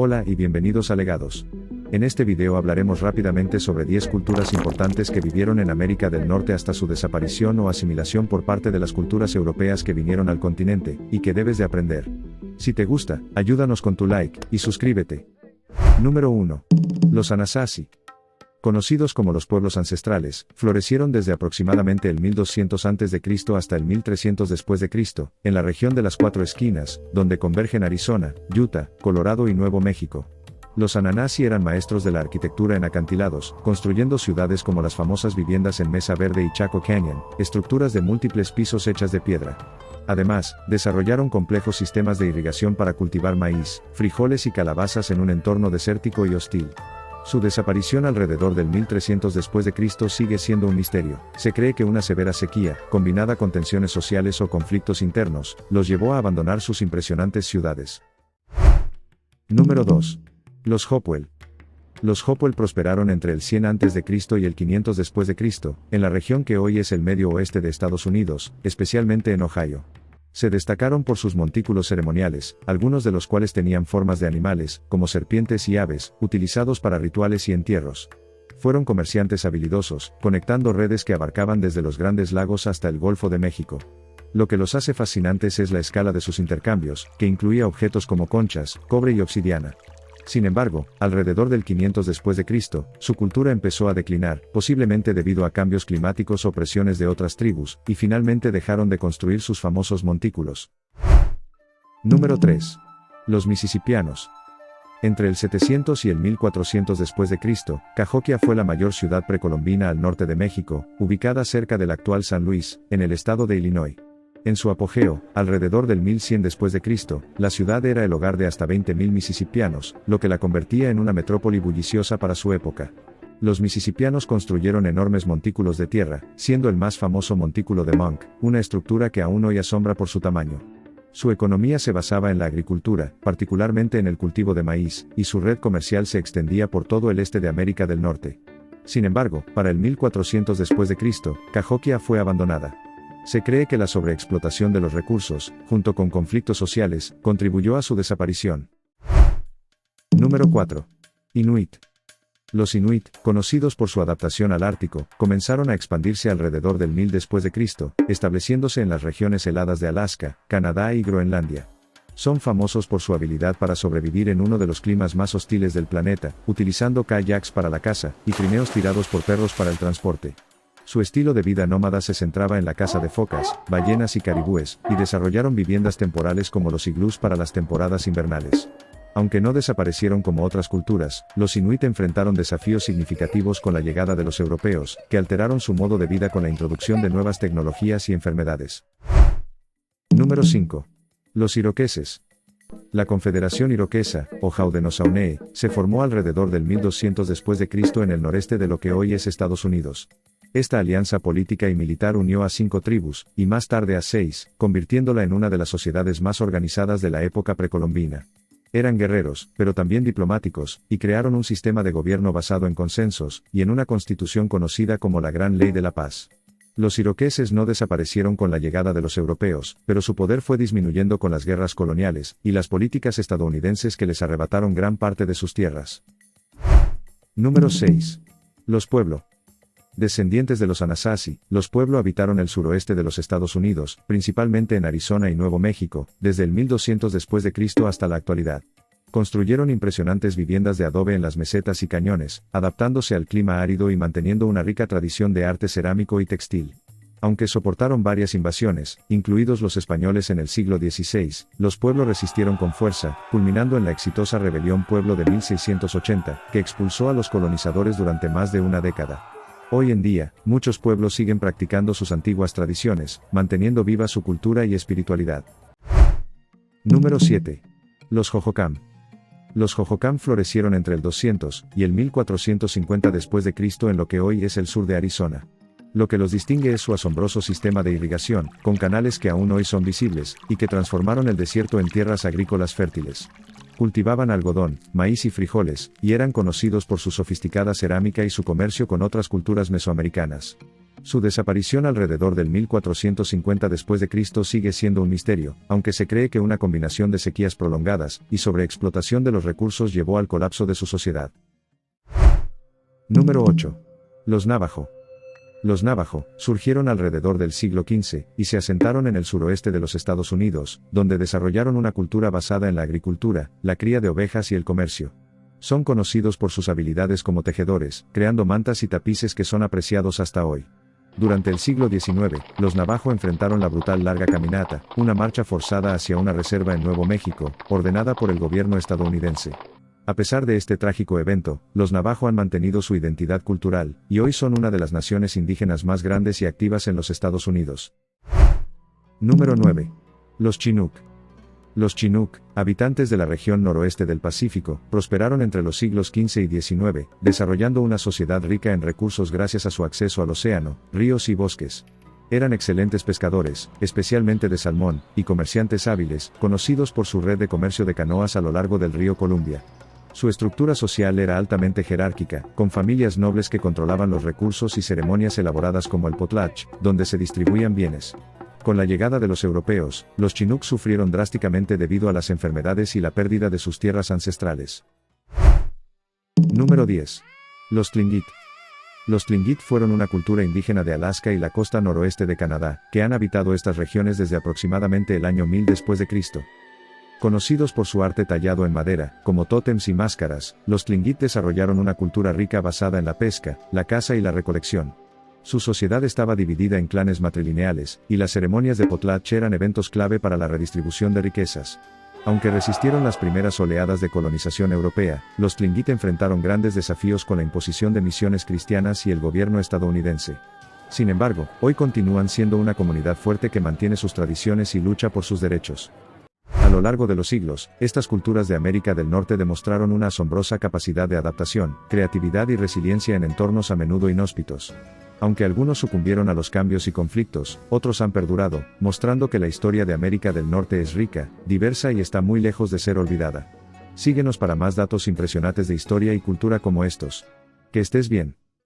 Hola y bienvenidos a Legados. En este video hablaremos rápidamente sobre 10 culturas importantes que vivieron en América del Norte hasta su desaparición o asimilación por parte de las culturas europeas que vinieron al continente, y que debes de aprender. Si te gusta, ayúdanos con tu like, y suscríbete. Número 1. Los Anasazi. Conocidos como los pueblos ancestrales, florecieron desde aproximadamente el 1200 a.C. hasta el 1300 después de Cristo, en la región de las Cuatro Esquinas, donde convergen Arizona, Utah, Colorado y Nuevo México. Los Anasazi eran maestros de la arquitectura en acantilados, construyendo ciudades como las famosas viviendas en Mesa Verde y Chaco Canyon, estructuras de múltiples pisos hechas de piedra. Además, desarrollaron complejos sistemas de irrigación para cultivar maíz, frijoles y calabazas en un entorno desértico y hostil. Su desaparición alrededor del 1300 después de Cristo sigue siendo un misterio. Se cree que una severa sequía, combinada con tensiones sociales o conflictos internos, los llevó a abandonar sus impresionantes ciudades. Número 2. Los Hopewell. Los Hopewell prosperaron entre el 100 a.C. y el 500 después de Cristo, en la región que hoy es el medio oeste de Estados Unidos, especialmente en Ohio. Se destacaron por sus montículos ceremoniales, algunos de los cuales tenían formas de animales, como serpientes y aves, utilizados para rituales y entierros. Fueron comerciantes habilidosos, conectando redes que abarcaban desde los Grandes Lagos hasta el Golfo de México. Lo que los hace fascinantes es la escala de sus intercambios, que incluía objetos como conchas, cobre y obsidiana. Sin embargo, alrededor del 500 después de Cristo, su cultura empezó a declinar, posiblemente debido a cambios climáticos o presiones de otras tribus, y finalmente dejaron de construir sus famosos montículos. Número 3. Los Mississippianos. Entre el 700 y el 1400 después de Cristo, Cahokia fue la mayor ciudad precolombina al norte de México, ubicada cerca del actual San Luis, en el estado de Illinois. En su apogeo, alrededor del 1100 después de Cristo, la ciudad era el hogar de hasta 20.000 mississippianos, lo que la convertía en una metrópoli bulliciosa para su época. Los mississippianos construyeron enormes montículos de tierra, siendo el más famoso montículo de Monk, una estructura que aún hoy asombra por su tamaño. Su economía se basaba en la agricultura, particularmente en el cultivo de maíz, y su red comercial se extendía por todo el este de América del Norte. Sin embargo, para el 1400 después de Cristo, Cahokia fue abandonada. Se cree que la sobreexplotación de los recursos, junto con conflictos sociales, contribuyó a su desaparición. Número 4. Inuit. Los Inuit, conocidos por su adaptación al Ártico, comenzaron a expandirse alrededor del 1000 después de Cristo, estableciéndose en las regiones heladas de Alaska, Canadá y Groenlandia. Son famosos por su habilidad para sobrevivir en uno de los climas más hostiles del planeta, utilizando kayaks para la caza, y trineos tirados por perros para el transporte. Su estilo de vida nómada se centraba en la caza de focas, ballenas y caribúes, y desarrollaron viviendas temporales como los iglús para las temporadas invernales. Aunque no desaparecieron como otras culturas, los inuit enfrentaron desafíos significativos con la llegada de los europeos, que alteraron su modo de vida con la introducción de nuevas tecnologías y enfermedades. Número 5. Los iroqueses. La Confederación Iroquesa, o Haudenosaunee, se formó alrededor del 1200 después de Cristo en el noreste de lo que hoy es Estados Unidos. Esta alianza política y militar unió a 5 tribus, y más tarde a 6, convirtiéndola en una de las sociedades más organizadas de la época precolombina. Eran guerreros, pero también diplomáticos, y crearon un sistema de gobierno basado en consensos, y en una constitución conocida como la Gran Ley de la Paz. Los iroqueses no desaparecieron con la llegada de los europeos, pero su poder fue disminuyendo con las guerras coloniales, y las políticas estadounidenses que les arrebataron gran parte de sus tierras. Número 6. Los Pueblo. Descendientes de los Anasazi, los Pueblo habitaron el suroeste de los Estados Unidos, principalmente en Arizona y Nuevo México, desde el 1200 después de Cristo hasta la actualidad. Construyeron impresionantes viviendas de adobe en las mesetas y cañones, adaptándose al clima árido y manteniendo una rica tradición de arte cerámico y textil. Aunque soportaron varias invasiones, incluidos los españoles en el siglo XVI, los Pueblo resistieron con fuerza, culminando en la exitosa rebelión Pueblo de 1680, que expulsó a los colonizadores durante más de una década. Hoy en día, muchos pueblos siguen practicando sus antiguas tradiciones, manteniendo viva su cultura y espiritualidad. Número 7. Los Hohokam. Los Hohokam florecieron entre el 200 y el 1450 después de Cristo en lo que hoy es el sur de Arizona. Lo que los distingue es su asombroso sistema de irrigación, con canales que aún hoy son visibles, y que transformaron el desierto en tierras agrícolas fértiles. Cultivaban algodón, maíz y frijoles, y eran conocidos por su sofisticada cerámica y su comercio con otras culturas mesoamericanas. Su desaparición alrededor del 1450 después de Cristo sigue siendo un misterio, aunque se cree que una combinación de sequías prolongadas y sobreexplotación de los recursos llevó al colapso de su sociedad. Número 8. Los Navajo. Los Navajo surgieron alrededor del siglo XV y se asentaron en el suroeste de los Estados Unidos, donde desarrollaron una cultura basada en la agricultura, la cría de ovejas y el comercio. Son conocidos por sus habilidades como tejedores, creando mantas y tapices que son apreciados hasta hoy. Durante el siglo XIX, los Navajo enfrentaron la brutal Larga Caminata, una marcha forzada hacia una reserva en Nuevo México, ordenada por el gobierno estadounidense. A pesar de este trágico evento, los Navajo han mantenido su identidad cultural, y hoy son una de las naciones indígenas más grandes y activas en los Estados Unidos. Número 9. Los Chinook. Los Chinook, habitantes de la región noroeste del Pacífico, prosperaron entre los siglos XV y XIX, desarrollando una sociedad rica en recursos gracias a su acceso al océano, ríos y bosques. Eran excelentes pescadores, especialmente de salmón, y comerciantes hábiles, conocidos por su red de comercio de canoas a lo largo del río Columbia. Su estructura social era altamente jerárquica, con familias nobles que controlaban los recursos y ceremonias elaboradas como el potlatch, donde se distribuían bienes. Con la llegada de los europeos, los Chinook sufrieron drásticamente debido a las enfermedades y la pérdida de sus tierras ancestrales. Número 10. Los Tlingit. Los Tlingit fueron una cultura indígena de Alaska y la costa noroeste de Canadá, que han habitado estas regiones desde aproximadamente el año 1000 después de Cristo. Conocidos por su arte tallado en madera, como tótems y máscaras, los Tlingit desarrollaron una cultura rica basada en la pesca, la caza y la recolección. Su sociedad estaba dividida en clanes matrilineales, y las ceremonias de potlatch eran eventos clave para la redistribución de riquezas. Aunque resistieron las primeras oleadas de colonización europea, los Tlingit enfrentaron grandes desafíos con la imposición de misiones cristianas y el gobierno estadounidense. Sin embargo, hoy continúan siendo una comunidad fuerte que mantiene sus tradiciones y lucha por sus derechos. A lo largo de los siglos, estas culturas de América del Norte demostraron una asombrosa capacidad de adaptación, creatividad y resiliencia en entornos a menudo inhóspitos. Aunque algunos sucumbieron a los cambios y conflictos, otros han perdurado, mostrando que la historia de América del Norte es rica, diversa y está muy lejos de ser olvidada. Síguenos para más datos impresionantes de historia y cultura como estos. Que estés bien.